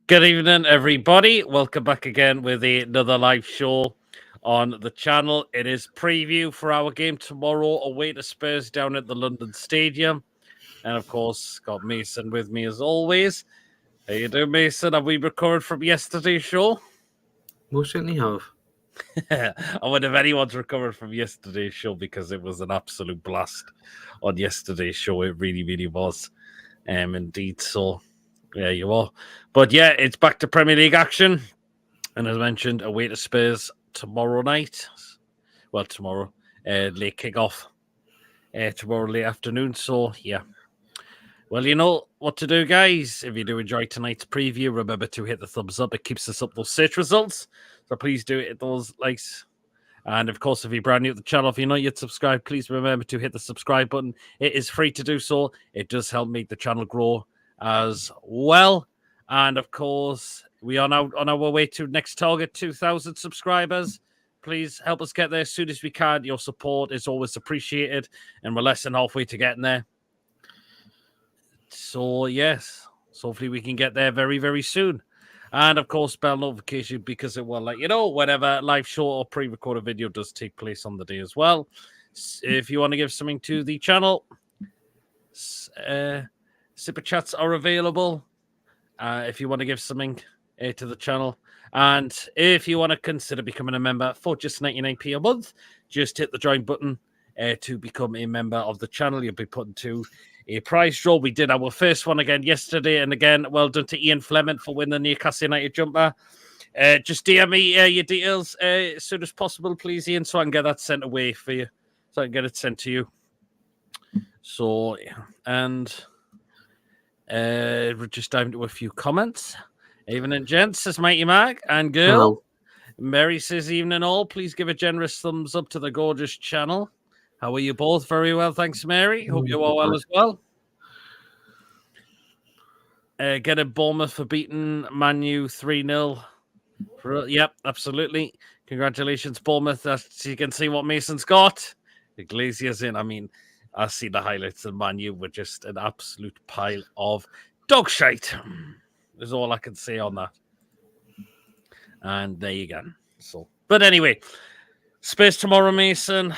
Good evening, everybody. Welcome back again with another live show on the channel. It is preview for our game tomorrow away to Spurs down at the London Stadium. And of course, got Mason with me as always. How you doing, Mason? Have we recovered from yesterday's show? Most certainly have. I wonder if anyone's recovered from yesterday's show because it was an absolute blast on yesterday's show. It really, really was. Indeed. So there you are. But yeah, it's back to Premier League action. And as mentioned, away to Spurs tomorrow night. Well, tomorrow. Late kick-off. Tomorrow late afternoon. So, yeah. Well, you know what to do, guys. If you do enjoy tonight's preview, remember to hit the thumbs up. It keeps us up those search results. So please do hit those likes. And of course, if you're brand new to the channel, if you're not yet subscribed, please remember to hit the subscribe button. It is free to do so. It does help make the channel grow as well. And of course, we are now on our way to next target, 2,000 subscribers. Please help us get there as soon as we can. Your support is always appreciated. And we're less than halfway to getting there. So, yes. So hopefully we can get there very, very soon. And, of course, bell notification because it will let you know whenever live show or pre-recorded video does take place on the day as well. If you want to give something to the channel, super chats are available. If you want to give something to the channel. And if you want to consider becoming a member for just 99p a month, just hit the join button to become a member of the channel. You'll be put into a prize draw. We did our first one again yesterday. And again, well done to Ian Fleming for winning the Newcastle United jumper. Just DM me your details as soon as possible, please, Ian, so I can get that sent away for you. So I can get it sent to you. So, and we're just diving into a few comments. Evening, gents, says Mighty Mark and girl. Hello. Mary says, evening all. Please give a generous thumbs up to the gorgeous channel. How are you both? Very well, thanks, Mary. Hope you are well as well. Get a Bournemouth for beating Man U 3-0. Yep, absolutely. Congratulations, Bournemouth. As you can see what Mason's got. Iglesias in. I mean, I see the highlights of Man U were just an absolute pile of dog shite. Is all I can say on that. And there you go. So, but anyway, Spurs tomorrow, Mason.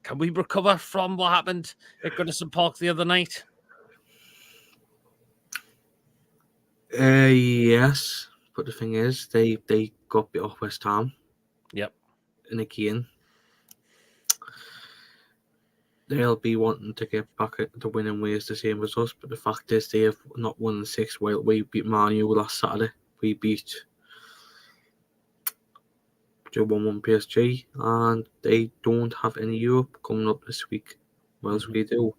Can we recover from what happened at Goodison Park the other night? Yes, but the thing is, they got bit off West Ham. Yep. And again, they'll be wanting to get back at the winning ways the same as us. But the fact is, they have not won in 6. While we beat Man U last Saturday, we beat 1-1 PSG, and they don't have any Europe coming up this week, whereas we do.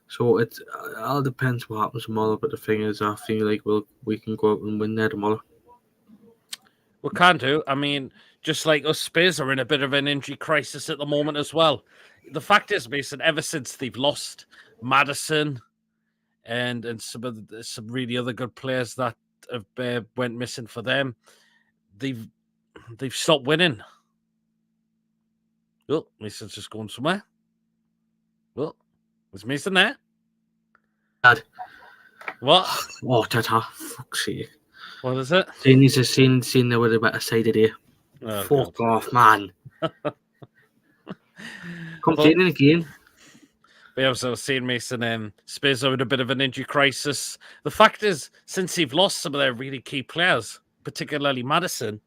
So it all depends what happens tomorrow. But the thing is, I feel like we can go out and win there tomorrow. We can do. I mean, just like us, Spurs are in a bit of an injury crisis at the moment as well. The fact is, Mason, ever since they've lost Maddison and some really other good players that have went missing for them, they've stopped winning. Oh, Mason's just going somewhere. Oh, is Mason there? Dad. What? Oh, Tata, fuck's sake. What is it? Seen there with a better side of there. Oh, Fuck God. off, man. Complaining again. But yeah, so I was saying, Mason, Spurs are in a bit of an injury crisis. The fact is, since they've lost some of their really key players, particularly Maddison,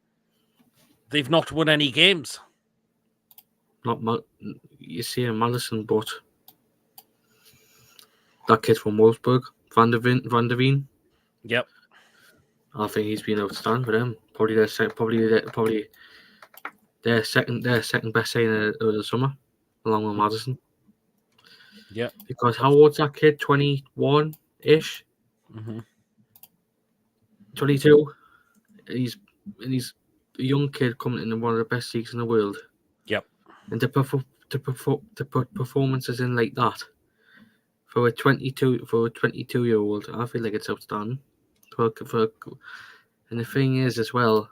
they've not won any games. You see Maddison, but that kid from Wolfsburg, Van der Veen. Yep. I think he's been outstanding for them. Probably their second best signing of the summer, along with Maddison. Yeah. Because how old's that kid? 21-ish. 22. He's a young kid coming in one of the best leagues in the world. Yep. And to put performances in like that for a 22-year-old, I feel like it's outstanding. And the thing is as well,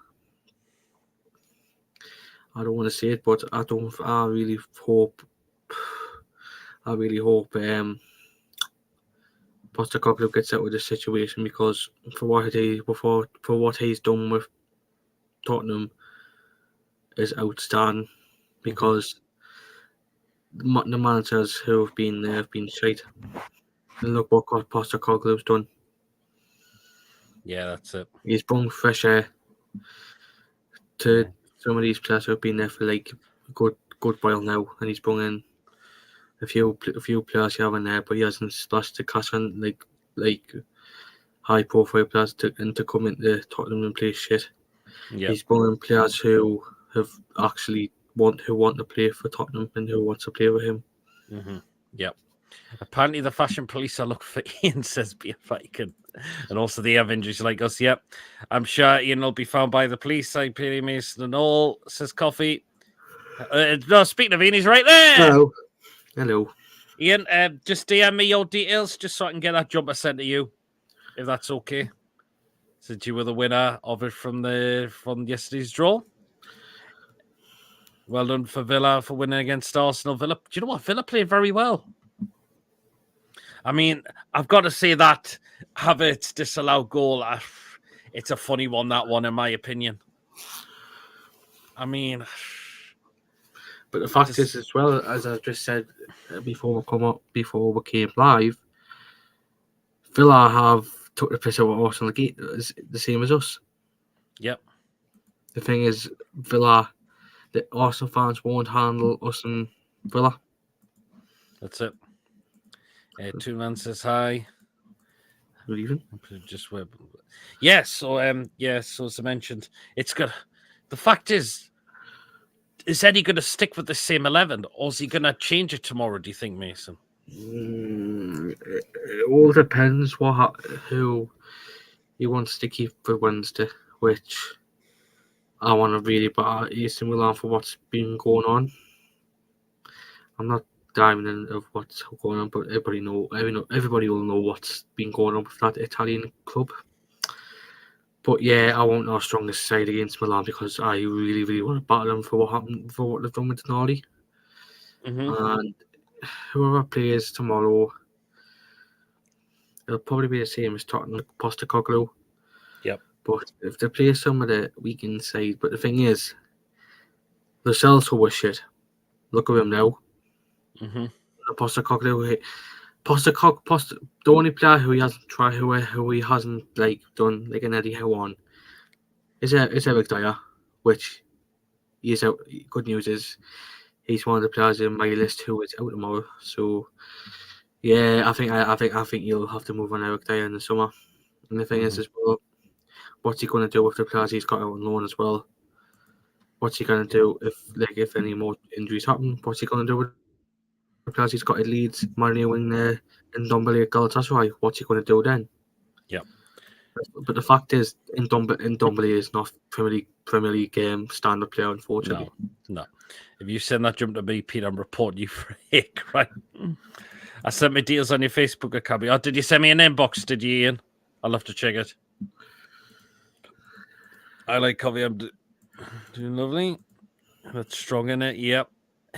I don't want to say it, but I really hope Postecoglou gets out of the situation, because for what he's done with Tottenham is outstanding. Because the managers who have been there have been shite. And look what Postecoglou's done. Yeah, that's it. He's brought fresh air to some of these players who have been there for like a good while now, and he's brought in a few players here and there, but he hasn't splashed the cash on like high profile players to come into Tottenham and play shit. Yeah. He's brought in players who have actually want to play for Tottenham and who want to play with him. Yep. Apparently, the fashion police are looking for Ian, says Beer Viking. And also, they have injuries like us. Yep. I'm sure Ian will be found by the police, like Perry Mason and all, says Coffee. No, speaking of Ian, he's right there. Hello. Ian, just DM me your details just so I can get that jumper sent to you, if that's okay. Since you were the winner of it from yesterday's draw. Well done for Villa for winning against Arsenal. Villa, do you know what? Villa played very well. I mean, I've got to say that Havertz disallowed goal, it's a funny one, that one, in my opinion. I mean... But the fact is, as well, as I just said before we came live, Villa have took the piss out of Arsenal the same as us. Yep. The thing is, Villa, the Arsenal fans won't handle us and Villa. That's it. Two Man says hi. Good evening. So as I mentioned, it's good. The fact is Eddie going to stick with the same 11, or is he going to change it tomorrow, do you think, Mason? It all depends who he wants to keep for Wednesday, which I want to really put AC Milan for what's been going on. I'm not diving into what's going on, but everybody will know what's been going on with that Italian club. But yeah, I won't know our strongest side against Milan, because I really, really want to battle them for what they've done with Tonali. And whoever plays tomorrow, it'll probably be the same as Tottenham Postecoglou. Yep. But if they play some of the weekend side, but the thing is, the Cells who were shit. Look at him now. Postecoglou, the only player who he hasn't tried, who he hasn't done like an Eddie Howe on, is Eric Dyer, which he is out. Good news is he's one of the players in my list who is out tomorrow. So yeah, I think you'll have to move on Eric Dyer in the summer. And the thing is as well, what's he going to do with the players he's got out on loan as well? What's he going to do if any more injuries happen? What's he going to do with the players he's got at Leeds, Mourinho and Ndombele at Galatasaray? What's he going to do then? Yep. But the fact is, Ndombele is not Premier League stand-up player, unfortunately. No. If you send that jump to me, Pete, I'm reporting you for a hick, right? I sent my deals on your Facebook account. Oh, did you send me an inbox, did you, Ian? I'll have to check it. I like coffee. I'm doing lovely. That's strong in it. Yep,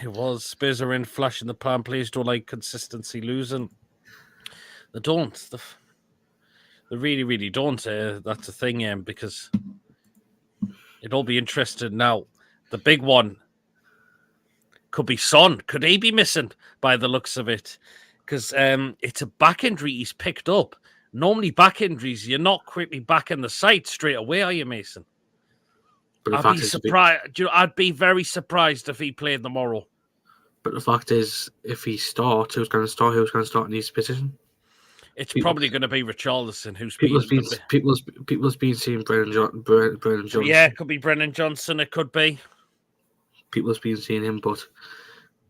it was. Spurs are in flashing the plan. Players don't like consistency losing. They don't. They really, really don't. That's the thing, because it'll be interesting now. The big one could be Son. Could he be missing by the looks of it? Because it's a back injury he's picked up. Normally, back injuries, you're not quickly back in the site straight away, are you, Mason? I'd be surprised. I'd be very surprised if he played tomorrow. But the fact is, if he starts, who's going to start? Who's going to start in his position? It's probably going to be Richarlison, who's people's been seeing Brennan Johnson. Yeah, it could be Brennan Johnson. It could be. People's been seeing him, but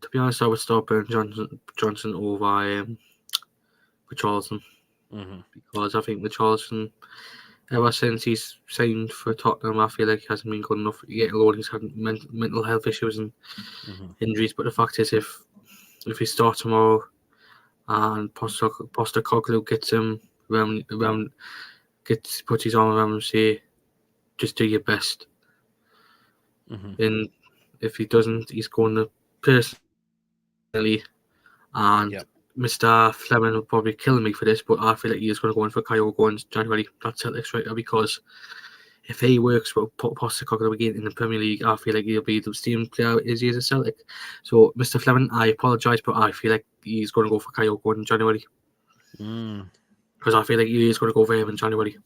to be honest, I would start Brennan Johnson over Richarlison, because I think Richarlison, ever since he's signed for Tottenham, I feel like he hasn't been good enough, yet alone he's had mental health issues and injuries. But the fact is, if he starts tomorrow and Postecoglou gets him puts his arm around him and say, just do your best. And if he doesn't, he's going to personally and Mr. Fleming will probably kill me for this, but I feel like he is going to go in for Kyogo in January. That's Celtic striker, because if he works with Postecoglou again in the Premier League, I feel like he'll be the same player as he is at Celtic. So, Mr. Fleming, I apologise, but I feel like he's going to go for Kyogo in January. Because I feel like he is going to go for him in January.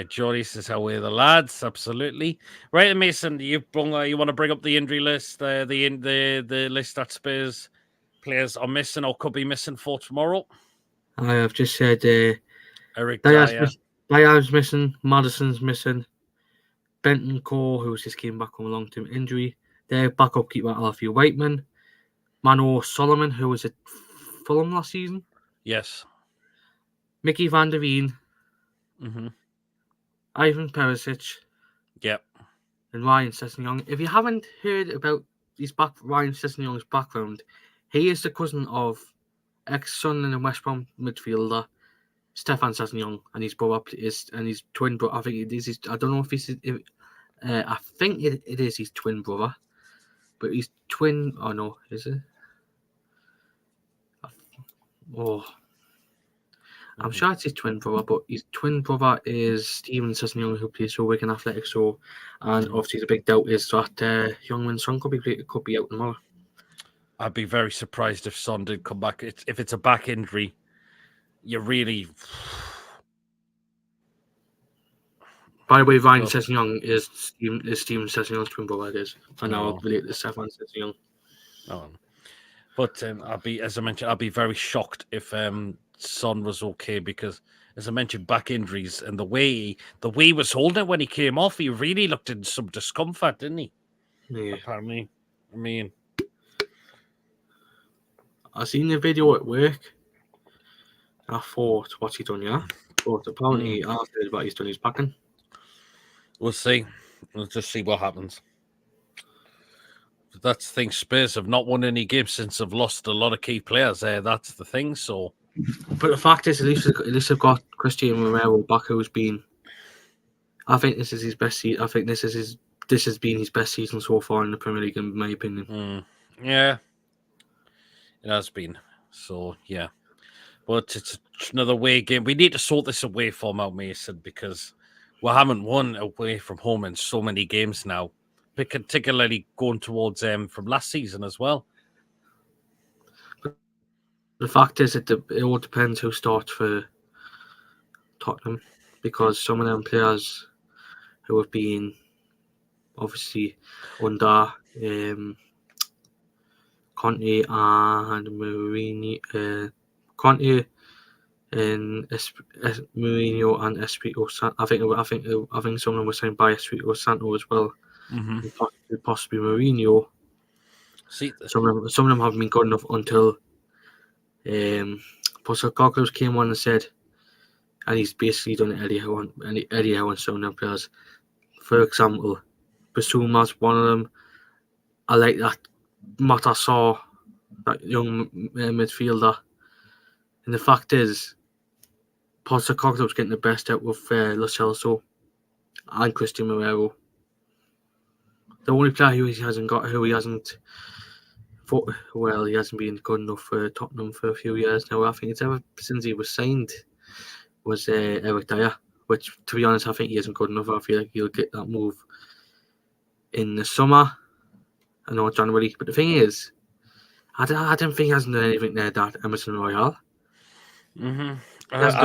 Jory says, how are the lads? Absolutely. Right, Mason, you want to bring up the injury list, the list that Spurs players are missing or could be missing for tomorrow? I have just said Eric Dyer. Dyer's missing, Madison's missing, Benton Core, who's just came back from a long-term injury. Their backup keeper, Alfie Whiteman. Mano Solomon, who was at Fulham last season. Yes. Mickey van der Veen. Ivan Perisic. Yep. And Ryan Sessegnon. If you haven't heard about Ryan Sessegnon's background, he is the cousin of ex-Sunderland and West Brom midfielder Stefan Sessegnon, and his brother and his twin brother. I think it is. I don't know if he's. I think it is his twin brother, but his twin. Oh no, is it? Oh, I'm sure it's his twin brother, but his twin brother is Steven Sessegnon, who plays for Wigan Athletic. So, and obviously the big doubt is that Youngman's son could be out tomorrow. I'd be very surprised if Son did come back. If it's a back injury, you really. By the way, Ryan Sessegnon is Steven Sessegnon's twin brother. It is, and I'll relate to Stefan Sessegnon. But as I mentioned, I'd be very shocked if Son was okay, because, as I mentioned, back injuries and the way he was holding it when he came off, he really looked in some discomfort, didn't he? Yeah. Apparently, I mean, I seen the video at work. I thought, what's he done? Yeah, but apparently after that he's done his packing. We'll see. We'll just see what happens. That's the thing. Spurs have not won any games since they've lost a lot of key players. That's the thing. So, but the fact is, at least they've got Cristiano Romero back, who's been. I think this is his best season. I think this has been his best season so far in the Premier League, in my opinion. Yeah, it has been. So yeah, but it's another away game. We need to sort this away form out, Mason, because we haven't won away from home in so many games now, particularly going towards from last season as well. The fact is that it all depends who starts for Tottenham, because some of them players who have been obviously under Conte and Mourinho, Conte and Mourinho and Espirito Santo. I think some of them were signed by Espirito Santo as well, and possibly Mourinho. See, some of them haven't been good enough until Postecoglou came on and said, and he's basically done Eddie Howe and some of them players. For example, Basuma's one of them. I like that Mata, that young midfielder. And the fact is, Postecoglou's getting the best out of Lo Celso and Cristian Romero. The only player he hasn't been good enough for Tottenham for a few years now. I think it's ever since he was signed was Eric Dyer, which, to be honest, I think he isn't good enough. I feel like he'll get that move in the summer. I know January, but the thing is, I don't think he hasn't done anything there that Emerson Royale. I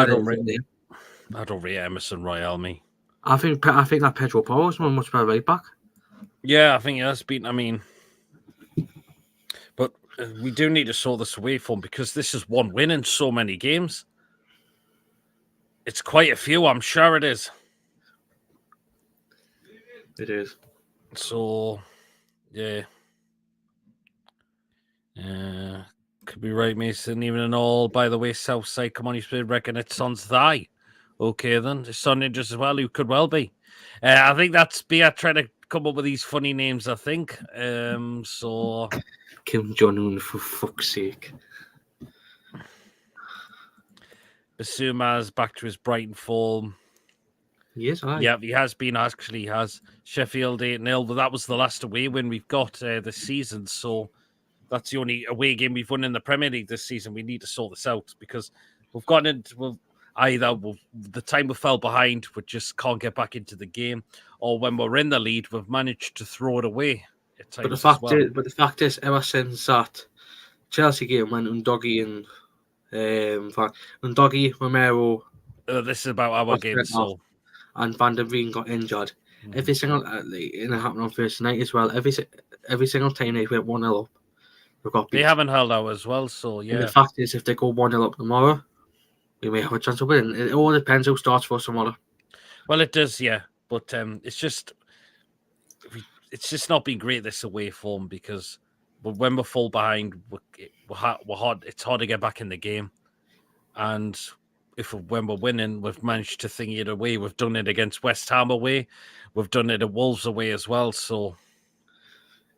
don't rate Emerson Royale, me. I think that Pedro Porro is much better right back. Yeah, I think he has been. I mean, but we do need to sort this away from, because this is one win in so many games. It's quite a few, I'm sure it is. It is. So, yeah. Could be right, Mason. Even in all, by the way, Southside, come on, you should reckon it's Son's thigh. Okay, then. It's Son Ninjas as well, who could well be. I think that's Bia trying to come up with these funny names, I think. So Kim Jong-un, for fuck's sake. Basuma's back to his Brighton form. Yes, yeah, he has been, actually. He has. Sheffield 8-0, but that was the last away win we've got this season. So That's the only away game we've won in the Premier League this season. We need to sort this out because we've gotten into the time we fell behind, we just can't get back into the game, or when we're in the lead, we've managed to throw it away at But times as well. the fact is, ever since that Chelsea game when Undogi and Undogi, Romero, This is about our game, so and Van der Veen got injured. Every single and it happened on Thursday night as well. Every single time they went 1-0 up, we got beat. They haven't held out as well, so yeah. And the fact is, if they go 1-0 up tomorrow, we may have a chance of winning. It all depends who starts for tomorrow. Well, it does, yeah, but it's just not been great this away form because when we're full behind, we're hard. It's hard to get back in the game, and when we're winning, we've managed to thingy it away. We've done it against West Ham away, we've done it at Wolves away as well. So,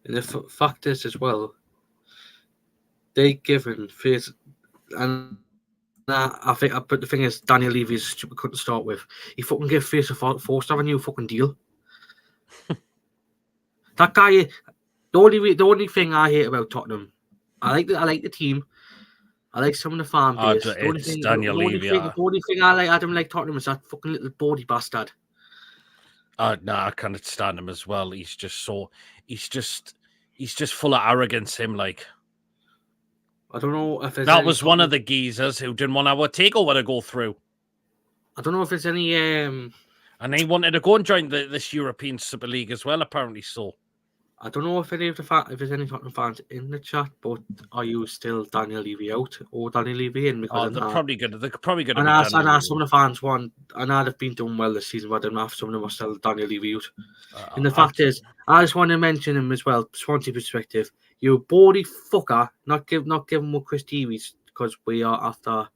and the fact is as well, they given face and. But the thing is, Daniel Levy is stupid. Couldn't start with. He fucking gave face a 4-star a new fucking deal. That guy. The only thing I hate about Tottenham, I like the team. I like some of the fan base. The only thing I like Adam like Tottenham is that fucking little body bastard. No, I can't stand him as well. He's just full of arrogance. Him like. I don't know if that was one of the geezers who didn't want our takeover to go through. I don't know if there's any and they wanted to go and join this European Super League as well, apparently so. I don't know if if there's any Tottenham fans in the chat, but are you still Daniel Levy out or Daniel Levy in? Because they're probably good. They're probably good. And some of the fans want, and they've been doing well this season, but I don't know if some of them are still Daniel Levy out. And the fact is, I just want to mention him as well, Swansea perspective. You bawdy fucker, not give him more Chris Davies because we are after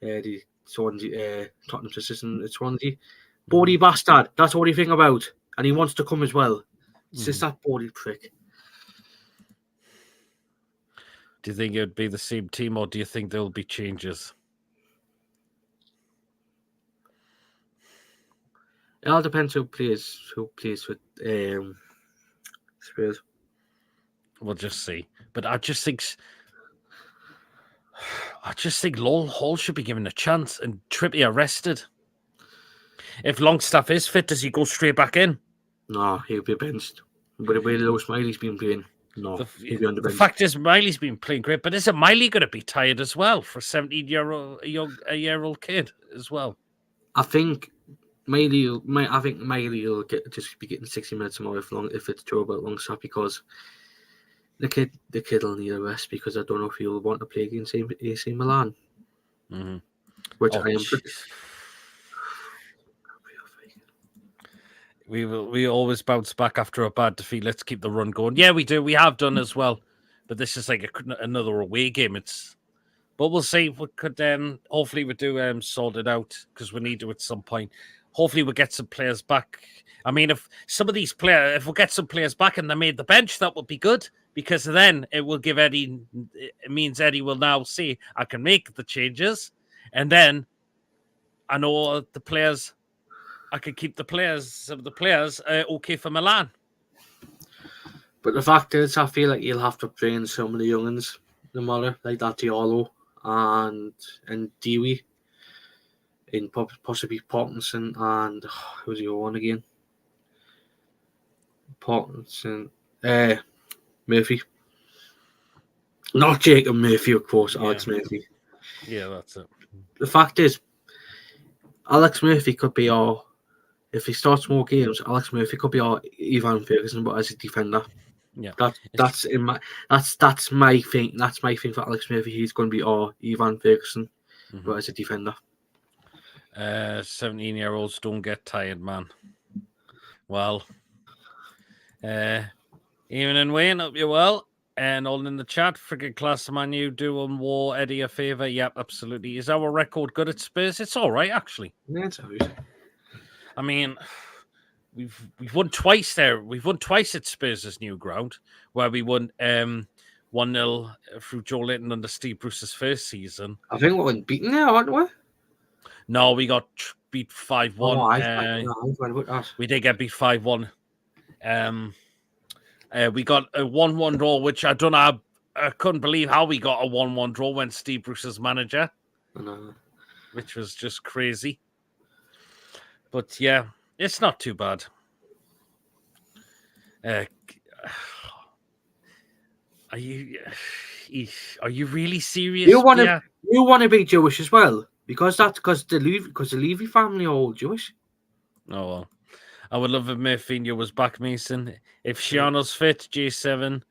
the Swansea Tottenham's assistant at Swansea. Bawdy bastard, that's all you think about, and he wants to come as well. It's just that bawdy prick. Do you think it would be the same team, or do you think there will be changes? It all depends who plays with Spurs. We'll just see. But I just think Hall should be given a chance and Trippier arrested. If Longstaff is fit, does he go straight back in? No, he'll be benched. But the way Lewis Miley's been playing, no, he'll be on the bench. The fact is, Miley's been playing great, but isn't Miley going to be tired as well for a 17-year-old kid as well? I think Miley will just be getting 60 minutes more if it's true about Longstaff because the kid will need a rest because I don't know if he'll want to play against AC Milan. Mm-hmm. Which I am pretty. We always bounce back after a bad defeat. Let's keep the run going. Yeah, we do. We have done as well. But this is like another away game. But we'll see. We could hopefully we do sort it out because we need to at some point. Hopefully we get some players back. I mean, if we get some players back and they made the bench, that would be good because then it will give Eddie. It means Eddie will now see I can make the changes, and then I know the players. I could keep some of the players okay for Milan. But the fact is, I feel like you'll have to train some of the youngins tomorrow, like that Diallo and Dewey, in possibly Parkinson and who's the other one again? Parkinson, Murphy. Not Jacob Murphy, of course. Yeah. Alex Murphy. Yeah, that's it. The fact is, Alex Murphy could be our. If he starts more games, Alex Murphy could be our Ivan Ferguson, but as a defender. Yeah, that's my thing. That's my thing for Alex Murphy. He's going to be our Ivan Ferguson, but as a defender. 17-year-olds don't get tired, man. Well, Eamon and Wayne, hope you're well. And all in the chat, friggin' class man, you do on War Eddie a favour. Yep, absolutely. Is our record good at Spurs? It's all right, actually. Yeah, it's all right. I mean, we've won twice there. We've won twice at Spurs' new ground, where we won 1-0 through Joe Linton under Steve Bruce's first season. I think we were beaten there, aren't we? No, we got beat 5-1. We did get beat 5-1. We got a 1-1 draw, which I don't know I couldn't believe how we got a 1-1 draw when Steve Bruce was manager, which was just crazy. But yeah, it's not too bad. Are you really serious? You want to be Jewish as well, because the Levy family are all Jewish. Oh well, I would love if Mayfield was back, Mason. If Shiano's fit, J7,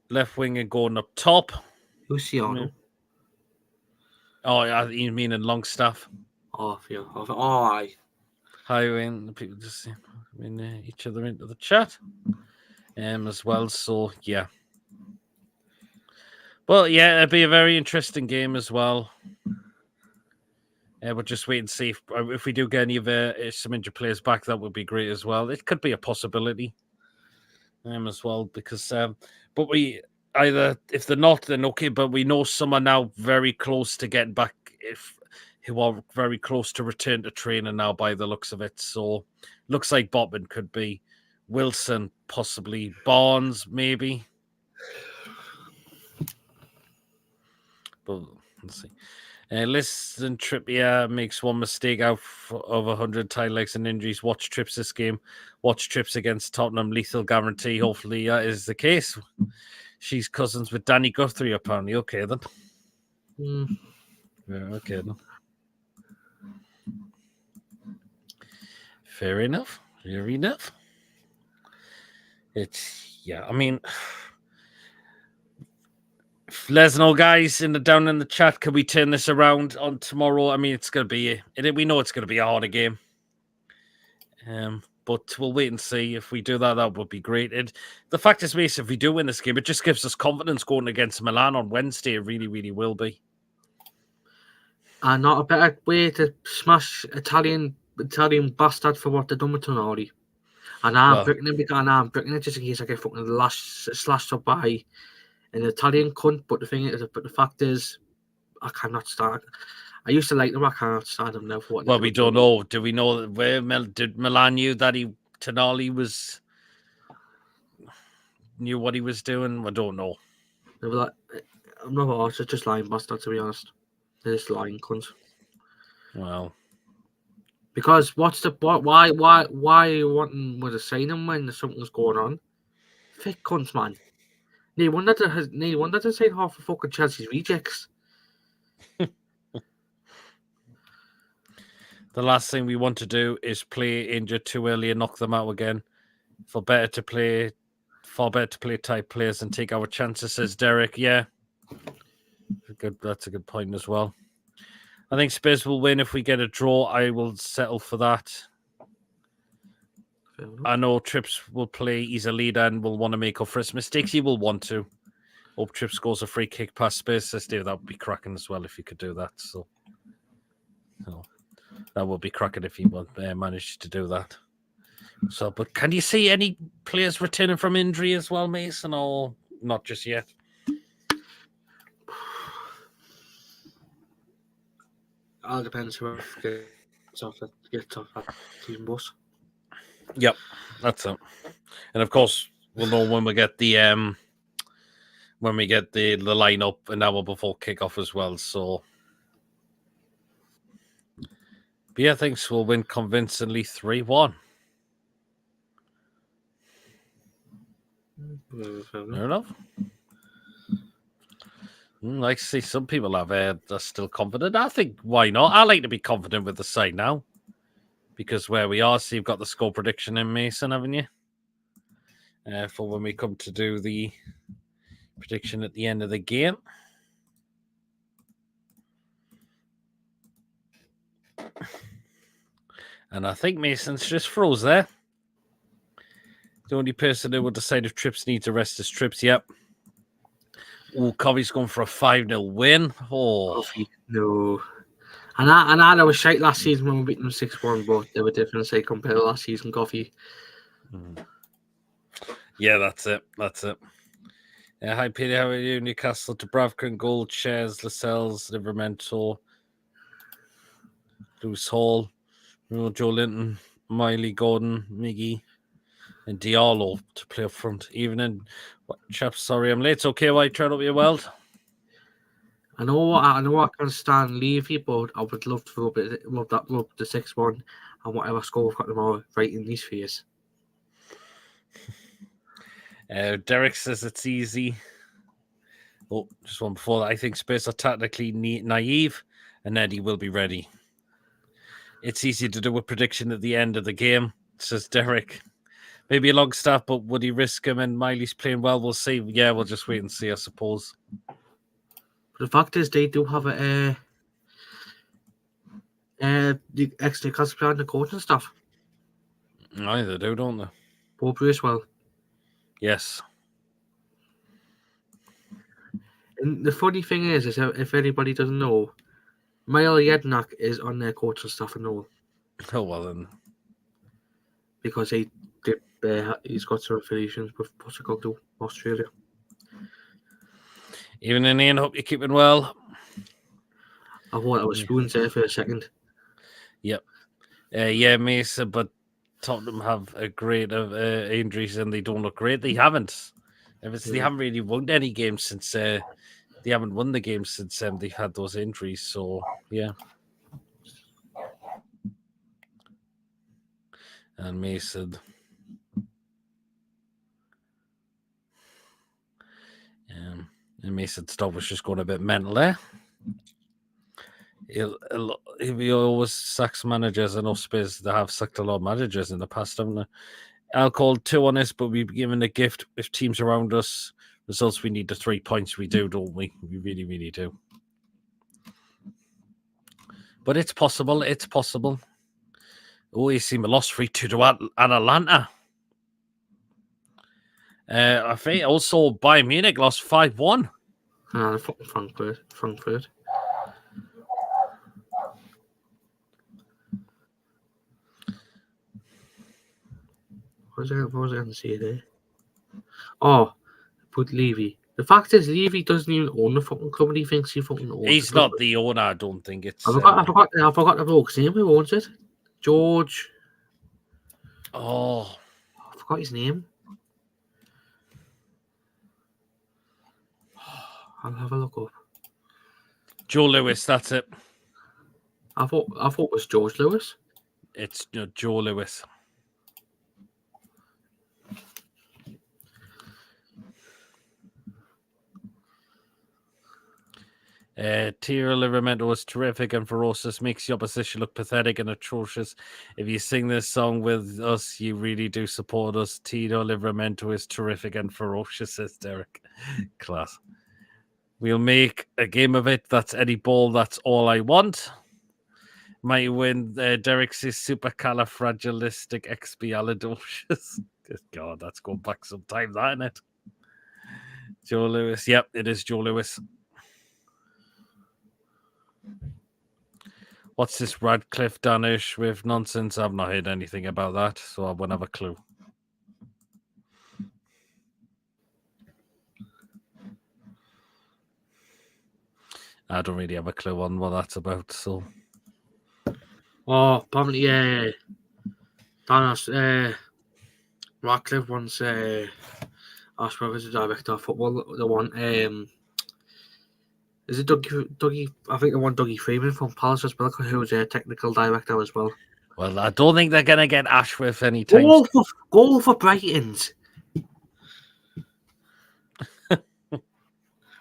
left winger going up top. Who's Shiano? Oh, you mean in Longstaff? Oh, yeah. Oh, aye. Hi, Wayne. The people just each other into the chat, as well. So yeah. Well, yeah, it'd be a very interesting game as well. We'll just wait and see if we do get any of some injured players back. That would be great as well. It could be a possibility, as well, because but we either if they're not, then okay. But we know some are now very close to getting back. Who are very close to return to training now, by the looks of it. So, looks like Botman could be Wilson, possibly Barnes, maybe. But let's see. Listen, Trippier makes one mistake out of 100 tie legs and injuries. Watch Trips this game. Watch Trips against Tottenham. Lethal guarantee. Hopefully that is the case. She's cousins with Danny Guthrie, apparently. Okay, then. Yeah, okay, then. Fair enough. Fair enough. I mean... Let us know, guys, down in the chat. Can we turn this around on tomorrow? I mean, it's going to be... We know it's going to be a harder game. But we'll wait and see. If we do that, that would be great. The fact is, Mace, if we do win this game, it just gives us confidence going against Milan on Wednesday. It really, really will be. And not a better way to smash Italian bastard for what they've done with Tonali. And I'm bricking it just in case I get fucking slashed up by an Italian cunt. But the fact is, I cannot start. I used to like them. I cannot stand them now for what. Well, we don't know. Do we know where did Milan knew that Tonali knew what he was doing? I don't know. They were like, I'm not honest. It's just lying bastard, to be honest. They're just lying cunts. Well, because why are you wanting with a signing when something's going on? Fake cunts, man. No wonder to sign half of fucking Chelsea's rejects. The last thing we want to do is play injured too early and knock them out again. Far better to play tight players and take our chances, says Derek. Yeah. That's a good point as well. I think Spurs will win. If we get a draw, I will settle for that. I know Trips will play. He's a leader and will want to make up for his mistakes. He will want to. Hope Trips scores a free kick past Spurs. Says Dave, that would be cracking as well if you could do that. So that would be cracking if he managed to do that. So, but can you see any players returning from injury as well, Mason, or not just yet? All depends who gets off that team bus. Yep, that's it. And of course, we'll know when we get the lineup an hour before kickoff as well. So, but yeah, I think we'll win convincingly 3-1. Fair enough. Like I see, some people are still confident. I think why not? I like to be confident with the side now, because where we are, so you've got the score prediction in, Mason, haven't you? For when we come to do the prediction at the end of the game. And I think Mason's just froze there. The only person who will decide if Trips needs a rest is Trips. Yep. Oh, Covey's going for a 5-0 win. Oh, Coffee, no. And I was shite last season when we beat them 6-1, but they were different, say, compared to last season, Coffee. Yeah, that's it. Hi, Peter. How are you? Newcastle, Dubravka, Gold, Shares, Lascelles, Livermore, Bruce Hall, Joe Linton, Miley, Gordon, Miggy, and Diallo to play up front. Evening, chaps. Sorry I'm late. It's okay. Why turn up your world? I know I can stand Levy, but I would love to rub the 6-1 and whatever score we've got tomorrow right in his face. Derek says it's easy. Oh, just one before that. I think Spurs are tactically naive, and Eddie will be ready. It's easy to do a prediction at the end of the game, says Derek. Maybe a long staff, but would he risk him? And Miley's playing well. We'll see. Yeah, we'll just wait and see, I suppose. But the fact is, they do have the extra Newcastle player and the coaching staff. Aye, they do, don't they? Both as well. Yes. And the funny thing is if anybody doesn't know, Mile Jednak is on their coaching staff and all. Oh, well then. Because he's got some affiliations with what's it called to Australia. Even in Ian, hope you're keeping well. I thought I was spoons there for a second. Yep. Yeah, Mason, but Tottenham have a great injuries and they don't look great. They haven't. They haven't really won any games since they haven't won the game since they've had those injuries. So yeah. And Mason. And Mason Stubb was just going a bit mental there. He always sacks managers, and us Spurs they have sacked a lot of managers in the past, haven't they? I'll call 2 on this, but we've given a gift if teams around us results. We need the 3 points. We do, don't we? We really, really do. But it's possible. It's possible. Oh, you see, we lost 3-2 to Atalanta. I think also Bayern Munich lost 5-1. Frankfurt. What was I going to say there? Oh, put Levy. The fact is, Levy doesn't even own the fucking club, and he thinks he fucking owns it. He's not the owner, I don't think. It's. I forgot the bloke's name. Who owns it? George. Oh, I forgot his name. I'll have a look up. Joe Lewis, that's it. I thought it was George Lewis. It's Joe Lewis. Tiro Livramento was terrific and ferocious, makes the opposition look pathetic and atrocious. If you sing this song with us, you really do support us. Tiro Livramento is terrific and ferocious, says Derek. Class. We'll make a game of it. That's Eddie Ball. That's all I want. Might win. Derek says supercalifragilisticexpialidocious. God, that's going back some time, that, isn't it? Joe Lewis. Yep, it is Joe Lewis. What's this Radcliffe Danish with nonsense? I've not heard anything about that, so I won't have a clue. I don't really have a clue on what that's about, so. Oh, apparently, Danish, Radcliffe once asked whether the director of football, the one, is it Dougie? I think the one Dougie Freeman from Palace as well, who was a technical director as well. Well, I don't think they're going to get Ashworth anytime. Go for Brighton's.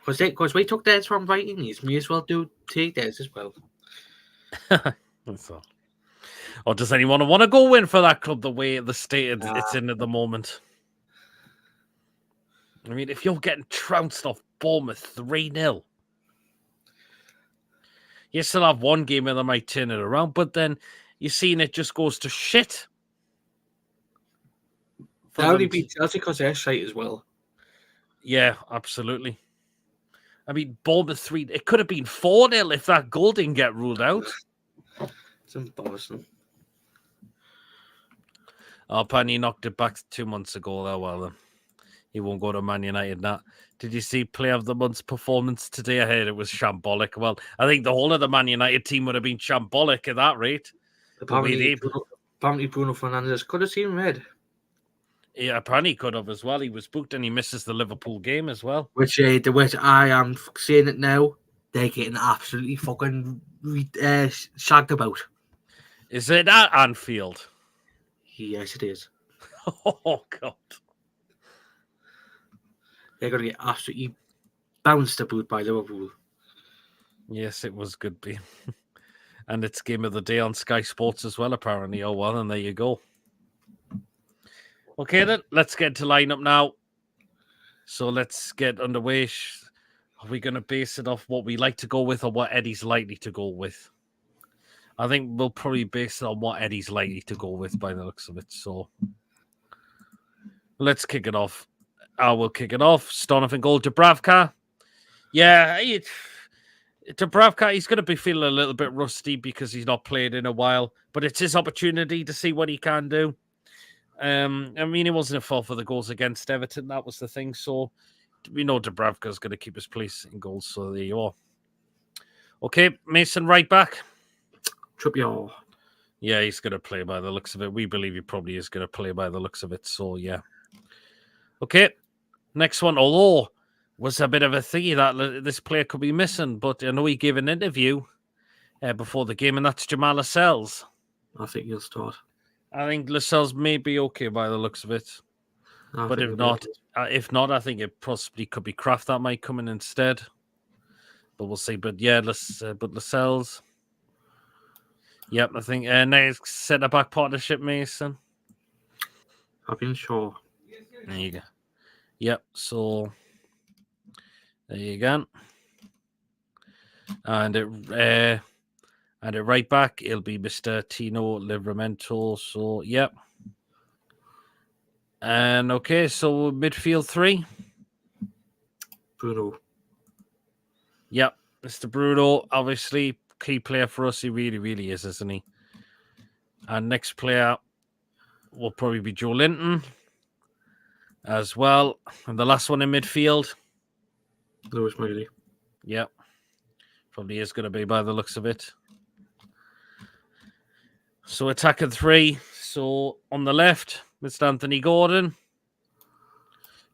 Because we took theirs from Brighton, you may as well take theirs as well. That's all. Or does anyone want to go in for that club the way the state it's in at the moment? I mean, if you're getting trounced off Bournemouth 3-0, you still have one game where they might turn it around, but then you're seeing it just goes to shit. They only beat Chelsea because they're shite as well. Yeah, absolutely. I mean, Bournemouth 3, it could have been 4-0 if that goal didn't get ruled out. It's embarrassing. Oh, Penny knocked it back 2 months ago, though. Well, then he won't go to Man United now. Did you see Player of the Month's performance today? I heard it was shambolic. Well, I think the whole of the Man United team would have been shambolic at that rate. Apparently Bruno Fernandes could have seen red. Yeah, apparently he could have as well. He was booked and he misses the Liverpool game as well. Which I am saying it now, they're getting absolutely fucking shagged about. Is it at Anfield? Yes, it is. Oh, God. They're going to get absolutely bounced about by Liverpool. Yes, it was good be. And it's game of the day on Sky Sports as well, apparently. Oh, well, and there you go. Okay, then, let's get to lineup now. So let's get underway. Are we going to base it off what we like to go with or what Eddie's likely to go with? I think we'll probably base it on what Eddie's likely to go with by the looks of it. So let's kick it off. I will kick it off. Stonoff goal. Dubravka. Yeah, Dubravka, he's going to be feeling a little bit rusty because he's not played in a while, but it's his opportunity to see what he can do. I mean, it wasn't a fault for the goals against Everton. That was the thing. So we know Dubravka's going to keep his place in goals. So there you are. Okay, Mason right back. Trippier. Yeah, he's going to play by the looks of it. We believe he probably is going to play by the looks of it. So, yeah. Okay, next one. Although, was a bit of a thingy that this player could be missing, but I know he gave an interview before the game, and that's Jamal Lascelles. I think he'll start. I think Lascelles may be okay by the looks of it. But if not, I think it possibly could be Kraft that might come in instead. But we'll see. But yeah, but Lascelles. Yep, I think next centre back partnership, Mason. I've been sure. There you go. Yep, so there you go. And it right back, it'll be Mr. Tino Livramento. So yep. And okay, so midfield 3. Bruno. Yep, Mr. Bruno, obviously key player for us. He really, really is, isn't he? And next player will probably be Joe Linton as well. And the last one in midfield, Lewis Miley. Yep. Probably is going to be by the looks of it. So attacking 3. So on the left, Mr. Anthony Gordon.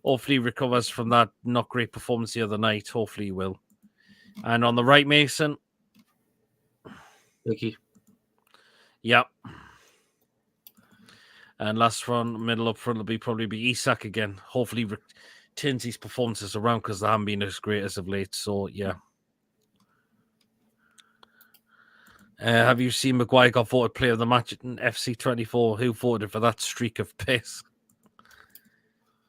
Hopefully he recovers from that not great performance the other night. Hopefully he will. And on the right, Mason. Mickey. Yep. And last one, middle up front will probably be Isak again. Hopefully turns his performances around because they haven't been as great as of late. So, yeah. Have you seen Maguire got voted player of the match in FC 24? Who voted for that streak of piss?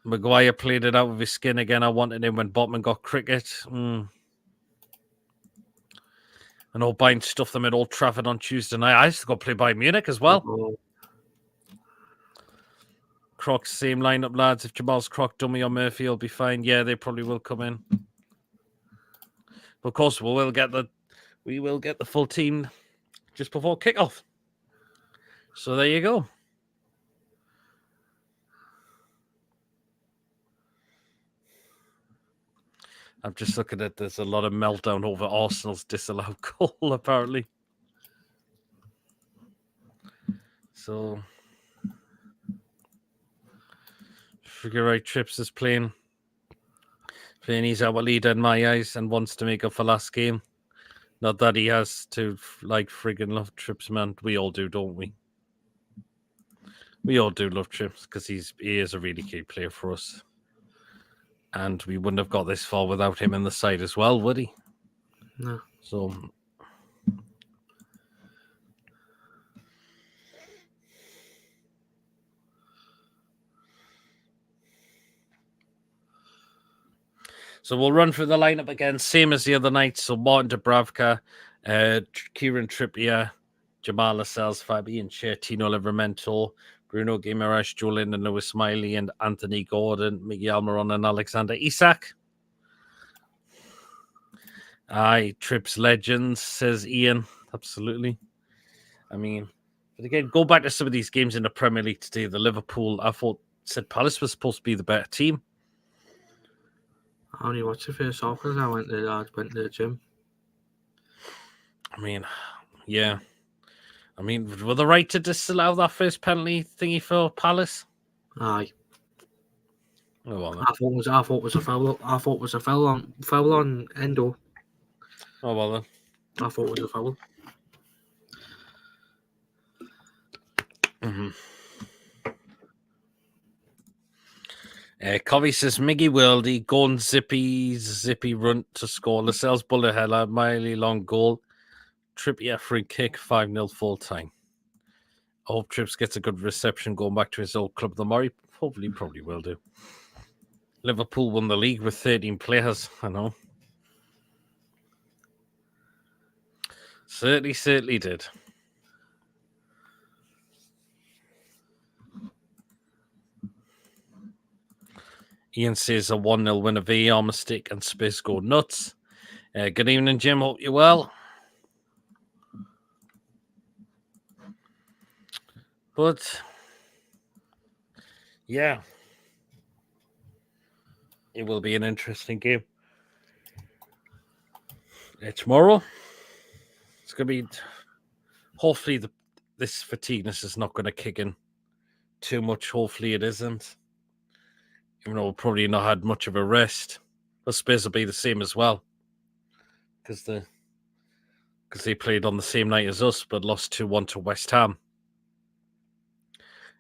Maguire played it out with his skin again. I wanted him when Botman got cricket. And O'Brien stuffed them at Old Trafford on Tuesday night. I used to go play Bayern Munich as well. Oh. Croc's same lineup, lads. If Jamal's Croc, Dummy, or Murphy will be fine. Yeah, they probably will come in. But of course, we will get the full team just before kickoff. So there you go. I'm just looking at there's a lot of meltdown over Arsenal's disallowed goal, apparently. So figure out Trips is playing. He's our leader in my eyes and wants to make up for last game. Not that he has to like friggin' love Trips, man. We all do, don't we? We all do love Trips because he is a really key player for us. And we wouldn't have got this far without him in the side as well, would he? No. So we'll run through the lineup again, same as the other night. So Martin Dubravka, Kieran Trippier, Jamal Lascelles, Fabian Schär, Tino Livramento, Bruno Guimaraes, Joe Linton, Lewis Smiley, and Anthony Gordon, Miguel Almiron, and Alexander Isak. Aye, Trips legends, says Ian. Absolutely. I mean, but again, go back to some of these games in the Premier League today. The Liverpool, I thought St. Palace was supposed to be the better team. I only watched the first half because I went to the gym. I mean, yeah. I mean, were they right to disallow that first penalty thingy for Palace? Aye. Oh, well, then. I thought it was a foul. I thought it was a foul on Endo. Oh, well, then. I thought it was a foul. Mm-hmm. Covey says Miggy Wildy, going zippy run to score. Lascelles bullet header, miley long goal. Trippier free kick, 5-0 full time. I hope Trips gets a good reception going back to his old club. The Murray probably will do. Liverpool won the league with 13 players, I know. Certainly did. Ian says a 1-0 win, a VAR mistake, and Spurs go nuts. Good evening, Jim. Hope you're well. But, yeah, it will be an interesting game. Tomorrow, it's going to be, hopefully, this fatigueness is not going to kick in too much. Hopefully, it isn't. Even though we've probably not had much of a rest. But Spurs will be the same as well. Because they played on the same night as us, but lost 2-1 to West Ham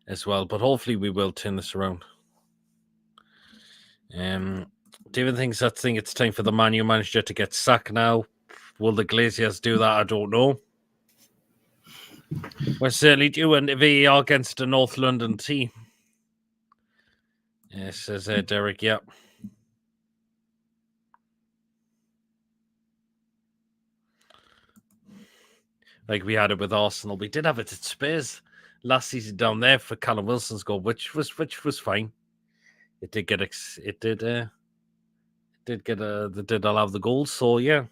as well. But hopefully we will turn this around. David thinks it's time for the Man U manager to get sacked now. Will the Glaziers do that? I don't know. We're certainly due an VAR against a North London team. Says Derek, yeah. Like we had it with Arsenal. We did have it at Spurs last season down there for Callum Wilson's goal, which was fine. It did get they did allow the goals, so yeah.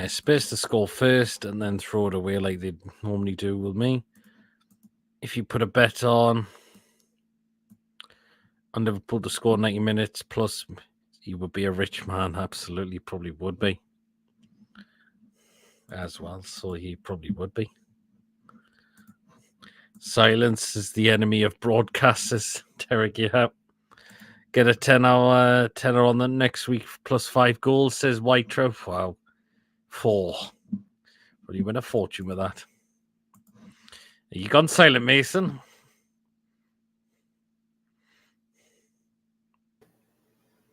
Spurs to score first and then throw it away like they normally do with me. If you put a bet on Liverpool to score 90 minutes plus, you would be a rich man. Absolutely, probably would be as well. So he probably would be. Silence is the enemy of broadcasters. Derek, yeah. Get a 10-hour on the next week plus 5 goals, says White Trout. Wow. 4. Well, you win a fortune with that. Are you gone silent, Mason?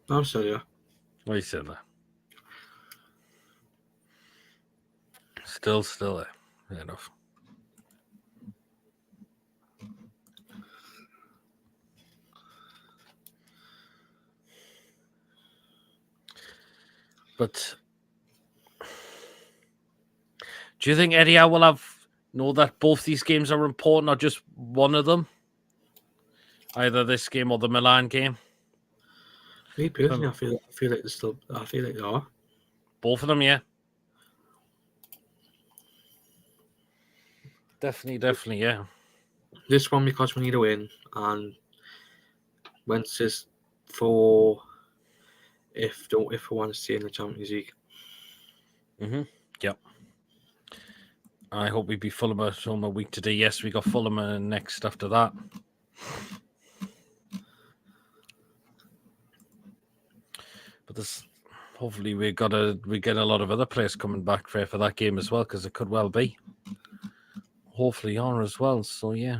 I'm sorry. Yeah. What you said there? Still there. Fair enough. But do you think Eddie Howe will know that both these games are important, or just one of them? Either this game or the Milan game? Me personally, I feel like they are. Both of them, yeah. Definitely, yeah. This one because we need a win, and Wentz is for if we want to stay in the Champions League. Yep. I hope we beat Fulham at home a week today. Yes, we got Fulham next after that. But this, hopefully, we get a lot of other players coming back for that game as well, because it could well be. Hopefully, on as well. So yeah.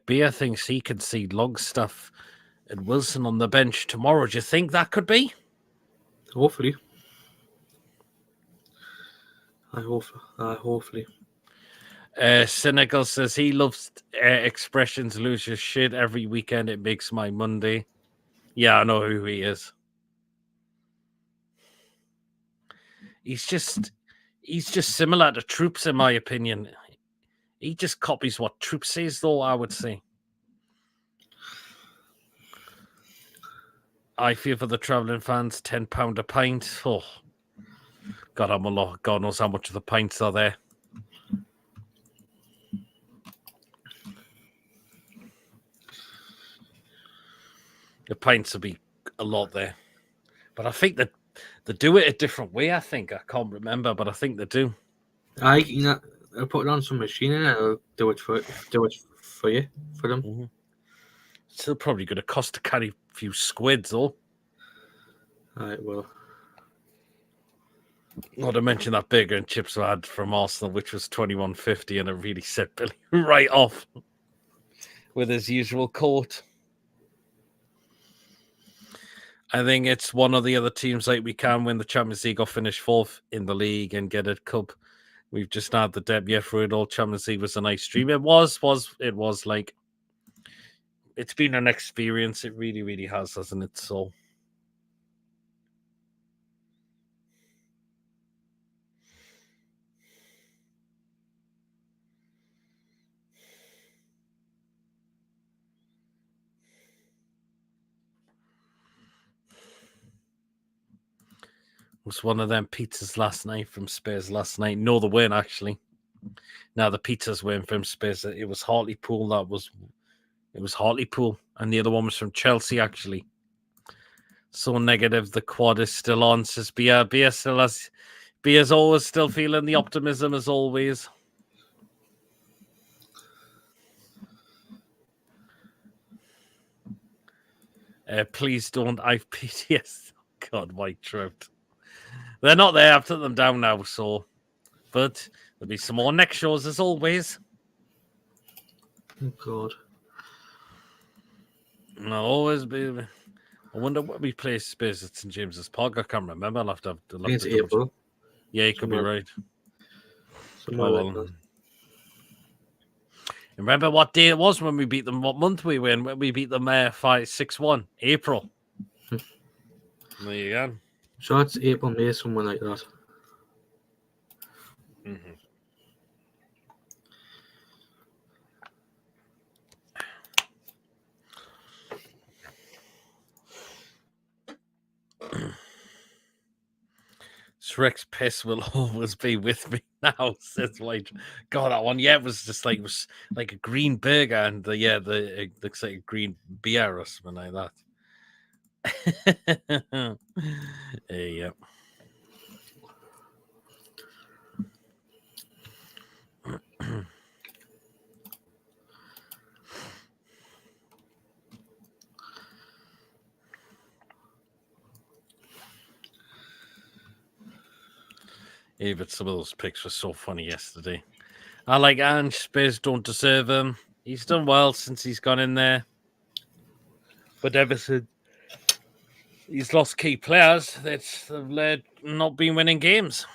Beer thinks he can see Longstaff and Wilson on the bench tomorrow. Do you think that could be? Hopefully. Hopefully. Senegal says he loves expressions, lose your shit every weekend. It makes my Monday. Yeah, I know who he is. He's He's just similar to Troops, in my opinion. He just copies what Troops says, though, I would say. I feel for the travelling fans, £10 a pint. Oh, God, I'm a lot. God knows how much of the pints are there. The pints will be a lot there. But I think that they do it a different way, I think. I can't remember, but I think they do. I'll put it on some machine and I'll do it for you, for them. Mm-hmm. Still probably going to cost to carry a few squids, though. Alright, well. Not to mention that burger and chips I had from Arsenal, which was $21.50, and it really set Billy right off with his usual quote. I think it's one of the other teams like we can win the Champions League or finish fourth in the league and get a cup. We've just had the debut for it all. Champions League was a nice dream. It was like, it's been an experience. It really, really has, hasn't it? So. Was one of them pizzas last night from Spurs last night. No, they weren't actually. Now the pizzas weren't from Spurs. It was Hartlepool. It was Hartlepool, and the other one was from Chelsea actually. So negative. The quad is still on. Says Bia. Bia's always still feeling the optimism as always. Please don't. I've PTS. God, White Trout. They're not there. I've took them down now, so. But there'll be some more next shows as always. Oh, God. I'll always be. I wonder what we play Spurs at St James's Park. I can't remember. I'll have to. It's April. Yeah, you could be right. Remember what day it was when we beat them? What month we win? When we beat them 5-6-1? April. There you go. So it's April, May, somewhere like that. Mm-hmm. Shrek's piss will always be with me now, says White. God, that one, it was like a green burger, and it looks like a green beer or something like that. Yeah. Yeah, but some of those picks were so funny yesterday. I like Ange. Spurs don't deserve him. He's done well since he's gone in there. But ever since he's lost key players, that's led not been winning games.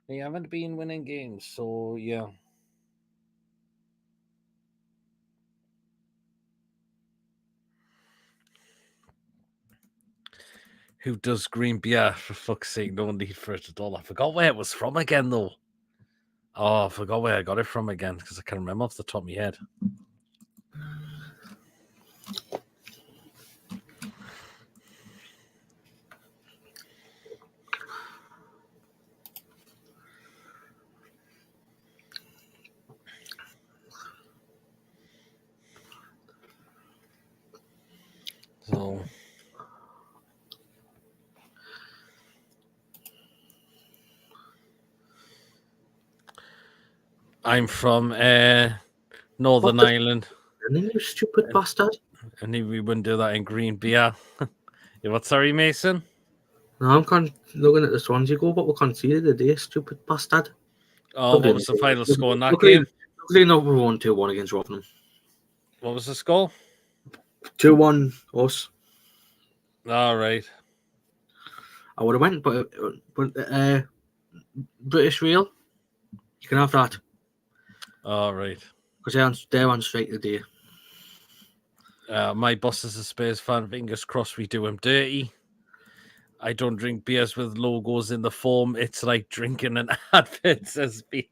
They haven't been winning games, so yeah. Who does green beer? For fuck's sake, no need for it at all. I forgot where it was from again, though. Oh, I forgot where I got it from again, because I can't remember off the top of my head. So I'm from Northern Ireland. And you stupid bastard. I knew we wouldn't do that in green beer. You what, sorry, Mason? No, I'm looking at the Swansea goal, but we conceded today, stupid bastard. Oh, what was the final score in that game? Luckily enough, we won 2-1 against Rotherham. What was the score? 2-1 us. All right. I would have went, but British Real, you can have that. All right. Because they're on straight today. My boss is a Spurs fan. Fingers crossed we do him dirty. I don't drink beers with logos in the foam. It's like drinking an advert, says B.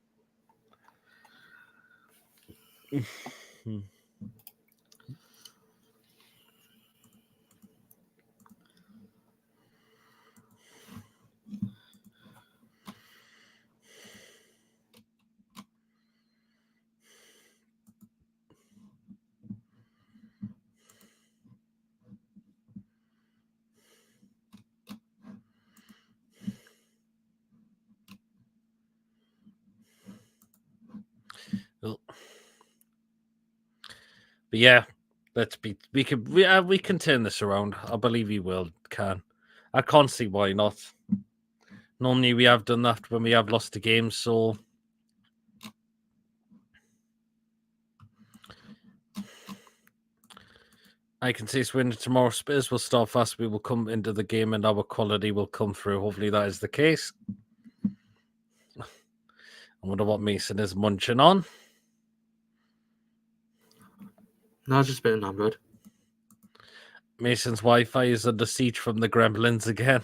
But yeah, we can turn this around. I believe we can. I can't see why not. Normally we have done that when we have lost a game, so I can see us winning tomorrow. Spurs will start fast. We will come into the game and our quality will come through. Hopefully that is the case. I wonder what Mason is munching on. No, just a bit of Android. Mason's Wi-Fi is under siege from the gremlins again.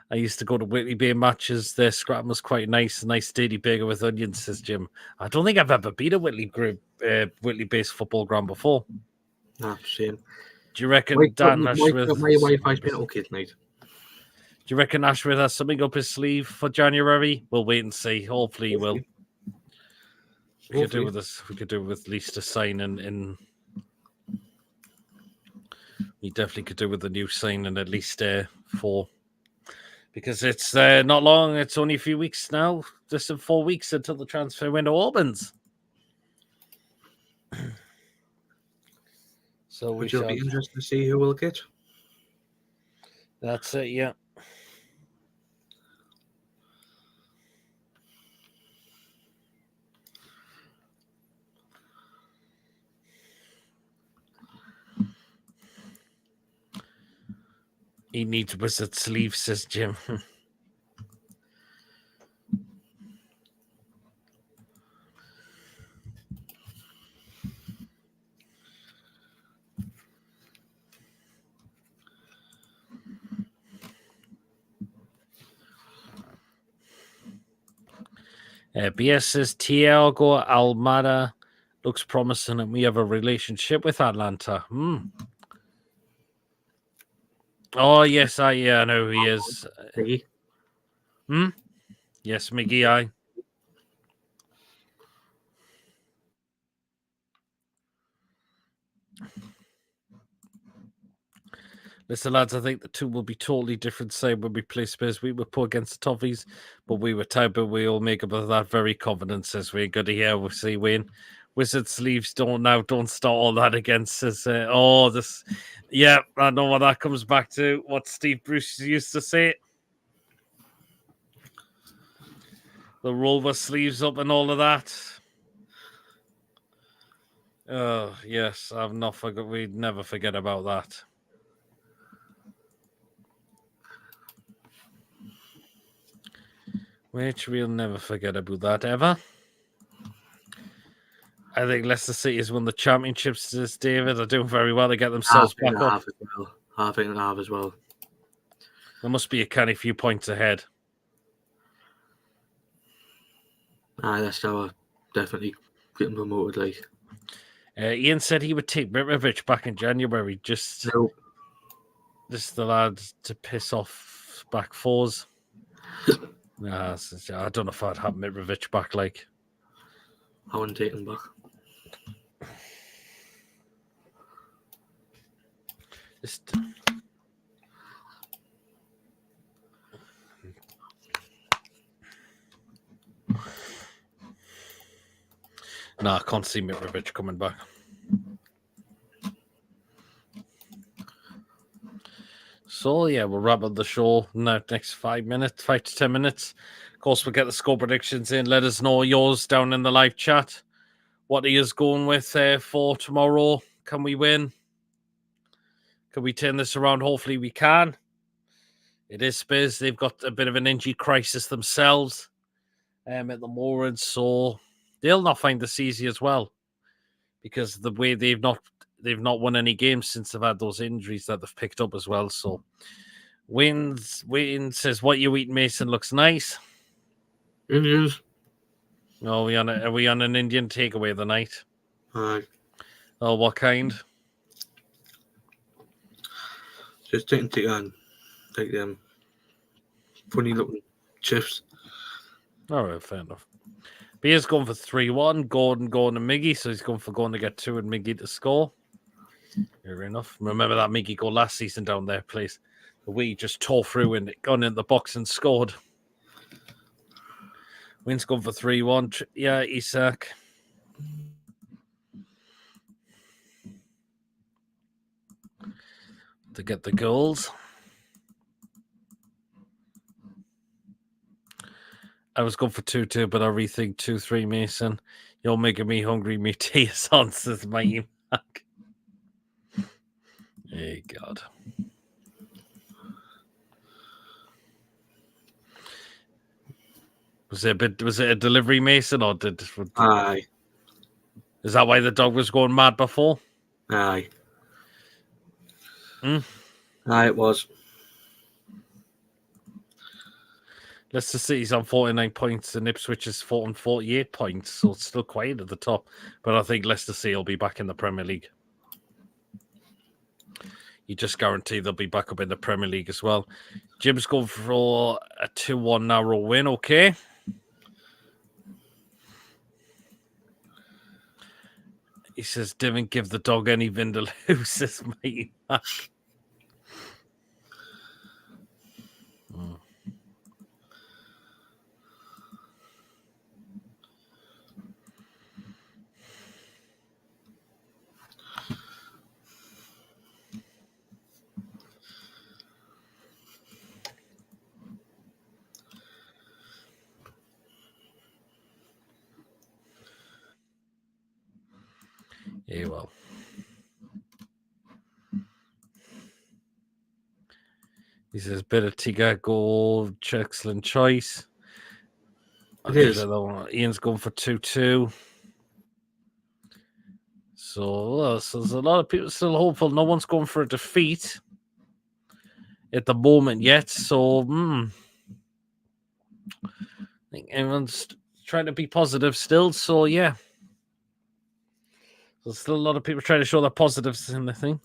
I used to go to Whitley Bay matches. Their scram was quite nice. A nice steady burger with onions, says Jim. I don't think I've ever been a Whitley-based football ground before. Nah, shame. Do you reckon Dan Ashworth... My Wi-Fi's been okay tonight. Do you reckon Ashworth has something up his sleeve for January? We'll wait and see. Hopefully he will. We could do with this. We could do with at least a signing in. We definitely could do with a new signing at least for. Because it's not long. It's only a few weeks now. Just in 4 weeks until the transfer window opens. So we shall be interested to see who we'll get. That's it, yeah. He needs wizard sleeves, says Jim. BS says Thiago Almada looks promising and we have a relationship with Atlanta. Oh, yes, I know who he is. Miggy. Yes, Miggy, aye. Listen, lads, I think the two will be totally different. Same when we play Spurs. We were poor against the Toffees, but we were tight, but we all make up of that very confident, says we. Good to hear. We'll see, Wayne. Wizard sleeves don't start all that against us. Yeah, I know what that comes back to. What Steve Bruce used to say. The roller sleeves up and all of that. Oh, yes, I've not forgot. We'd never forget about that. Which we'll never forget about that ever. I think Leicester City has won the championships, says David. They're doing very well to get themselves back up. Half and half as well. There must be a canny few points ahead. Leicester are definitely getting promoted. Like Ian said he would take Mitrovic back in January. Just the lads to piss off back fours. I don't know if I'd have Mitrovic back. Like I wouldn't take him back. Just I can't see Mitrovic coming back. So, yeah, we'll wrap up the show in the next 5 to 10 minutes. Of course, we'll get the score predictions in. Let us know yours down in the live chat. What are you going with for tomorrow? Can we win? Can we turn this around? Hopefully we can. It is Spurs. They've got a bit of an injury crisis themselves at the moment, so they'll not find this easy as well, because the way they've not won any games since they've had those injuries that they've picked up as well. So Wayne says, "What you eating, Mason? Looks nice." Indians. Oh, are we on an Indian takeaway the night? Aye. Oh, what kind? Just take them funny looking chips. All right, fair enough. Beer's going for 3-1. Gordon going to Miggy, so he's going for going to get 2 and Miggy to score. Fair enough. Remember that Miggy goal last season down there, please. The way he just tore through and gone in the box and scored. Wynn's going for 3-1. Yeah, Isak. To get the goals. I was going for 2-2, but I rethink 2-3, Mason. You're making me hungry. Me tea is on, says my Mac. Hey, God. Was it a delivery, Mason, or did Aye. Is that why the dog was going mad before? Aye. Hmm? Aye, it was. Leicester City's on 49 points and Ipswich is on 48 points, so it's still quiet at the top. But I think Leicester City will be back in the Premier League. You just guarantee they'll be back up in the Premier League as well. Jim's going for a 2-1 narrow win, okay? He says, didn't give the dog any Vindaloo, says Mikey Mac. Yeah, well. He says, bit of Tiga goal, excellent choice. It is. Ian's going for 2-2. So there's a lot of people still hopeful. No one's going for a defeat at the moment yet. So I think everyone's trying to be positive still. So yeah. There's still a lot of people trying to show their positives in the thing.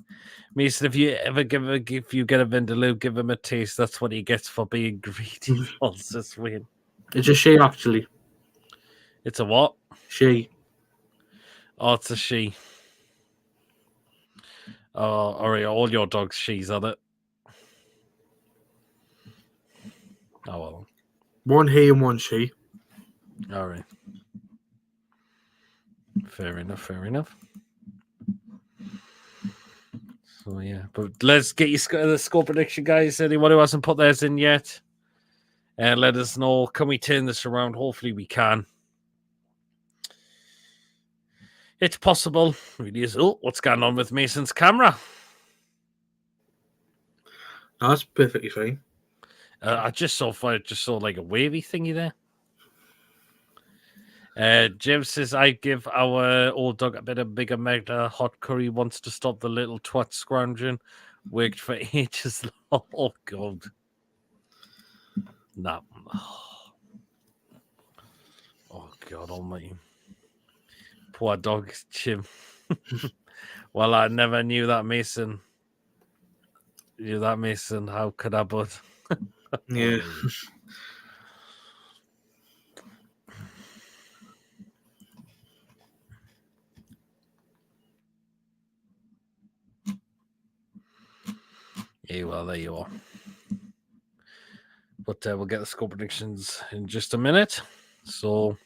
Mason, if you get a Vindaloo, give him a taste. That's what he gets for being greedy. This win. It's a she, actually. It's a what? She. Oh, it's a she. Oh, all right, all your dogs she's on it. Oh well. One he and one she. All right. Fair enough. So yeah, but let's get the score prediction, guys. Anyone who hasn't put theirs in yet, and let us know. Can we turn this around? Hopefully, we can. It's possible. It really is. Oh, what's going on with Mason's camera? No, that's perfectly fine. I just saw like a wavy thingy there. Jim says, I give our old dog a bit of bigger mega hot curry, wants to stop the little twat scrounging. Worked for ages. Oh, God. Nah. Oh, God almighty. Poor dog, Jim. Well, I never knew that, Mason. How could I but? Yeah. Yeah, well, there you are. But we'll get the score predictions in just a minute. So,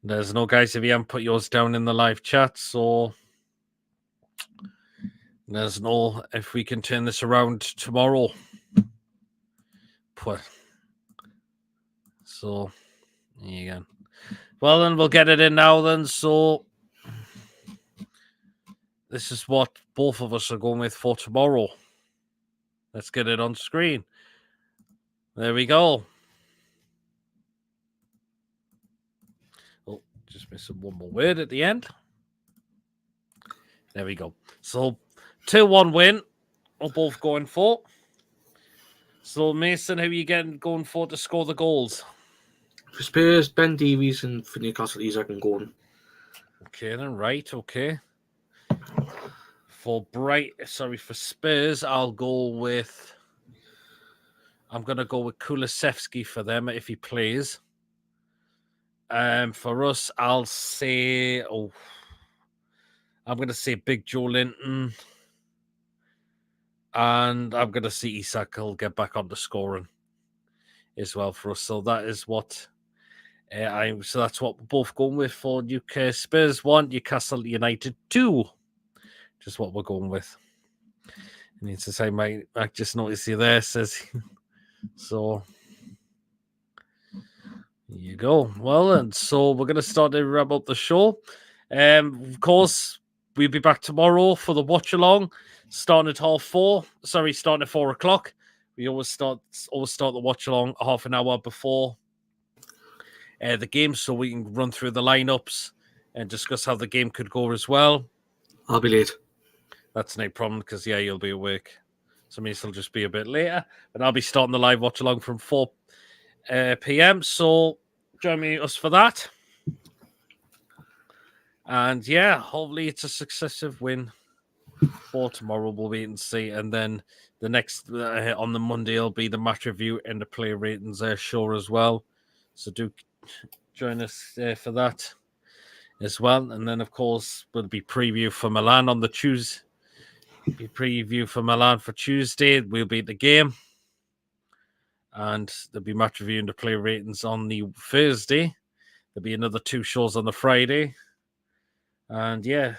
there's no, guys, if you haven't put yours down in the live chat. So, there's no, if we can turn this around tomorrow. So, there you go. Well, then we'll get it in now then. So, this is what both of us are going with for tomorrow. Let's get it on screen. There we go. Oh, just missing one more word at the end. There we go. So, 2-1 win. We're both going for. So, Mason, who are you going for to score the goals? For Spurs, Ben Davies, and for Newcastle, Isak and Gordon. Okay, then, right, okay. For Spurs, I'm going to go with Kulusevski for them if he plays. For us, I'm going to say Big Joe Linton. And I'm going to see Isak will get back on the scoring as well for us. So that is what so that's what we're both going with for UK. Spurs 1, Newcastle United 2. Just what we're going with. I need to say, mate, I just noticed you there, says so. Here you go. Well, and so we're going to start to wrap up the show. Of course, we'll be back tomorrow for the watch along, starting at 4 o'clock. We always start the watch along half an hour before the game, so we can run through the lineups and discuss how the game could go as well. I'll be late. That's no problem because you'll be awake. So me will just be a bit later, but I'll be starting the live watch along from 4 p.m. So join us for that. And hopefully it's a successive win for tomorrow. We'll wait and see. And then the next on the Monday will be the match review and the player ratings show as well. So do join us for that as well. And then of course will be preview for Milan on the Tuesday. Be preview for Milan for Tuesday. We'll be at the game. And there'll be match review and the player ratings on the Thursday. There'll be another 2 shows on the Friday. And yes,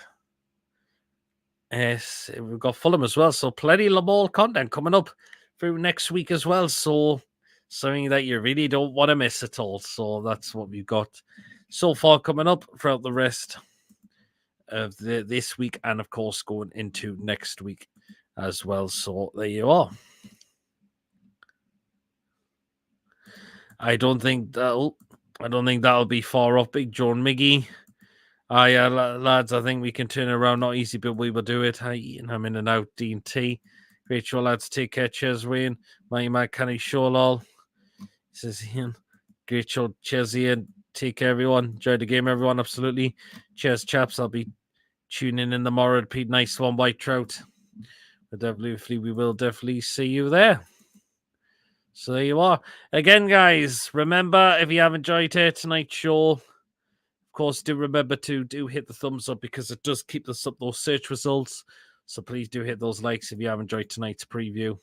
we've got Fulham as well. So plenty of Lamall content coming up through next week as well. So something that you really don't want to miss at all. So that's what we've got so far coming up throughout the rest of this week. And of course, going into next week as well. So there you are. I don't think that'll be far off. Big Joe and Miggy. Lads, I think we can turn it around. Not easy, but we will do it. Hi, Ian, I'm in and out. Dean T. Great show, lads. Take care. Cheers, Wayne. My man, Kenny Showlall. Says Ian. Great show. Cheers, Ian. Take care, everyone. Enjoy the game, everyone. Absolutely. Cheers, chaps. I'll be tuning in tomorrow. Pete, nice one, White Trout. But we will definitely see you there. So there you are. Again, guys, remember, if you have enjoyed tonight's show, of course, do remember to hit the thumbs up because it does keep us up those search results. So please do hit those likes if you have enjoyed tonight's preview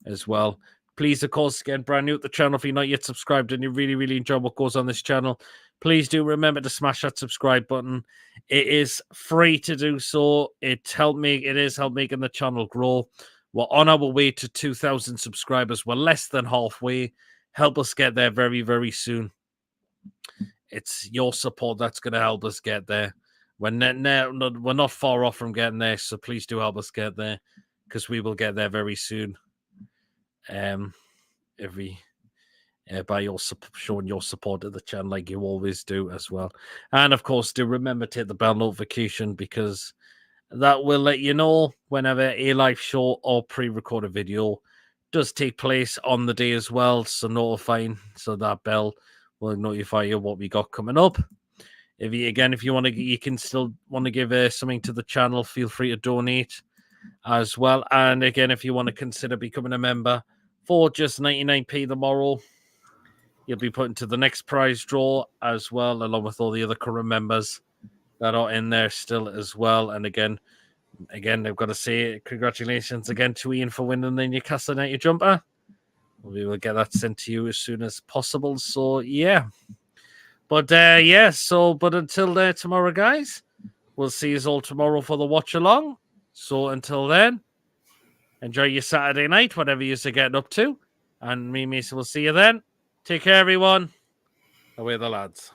as well. Please, of course, again, brand new at the channel, if you're not yet subscribed and you really, really enjoy what goes on this channel, please do remember to smash that subscribe button. It is free to do so. It is help making the channel grow. We're on our way to 2,000 subscribers. We're less than halfway. Help us get there very, very soon. It's your support that's going to help us get there. We're not far off from getting there, so please do help us get there because we will get there very soon. By showing your support of the channel like you always do as well. And of course, do remember to hit the bell notification because that will let you know whenever a live show or pre-recorded video does take place on the day as well. So that bell will notify you what we got coming up. If you want to, you can still want to give something to the channel. Feel free to donate as well. And again, if you want to consider becoming a member for just 99p tomorrow, you'll be put into the next prize draw as well, along with all the other current members that are in there still as well. And again, I've got to say congratulations again to Ian for winning the Newcastle United jumper. We will get that sent to you as soon as possible. So yeah. But but until tomorrow, guys, we'll see you all tomorrow for the watch along. So until then, enjoy your Saturday night, whatever you're getting up to. And me, Mason, will see you then. Take care, everyone. Away the lads.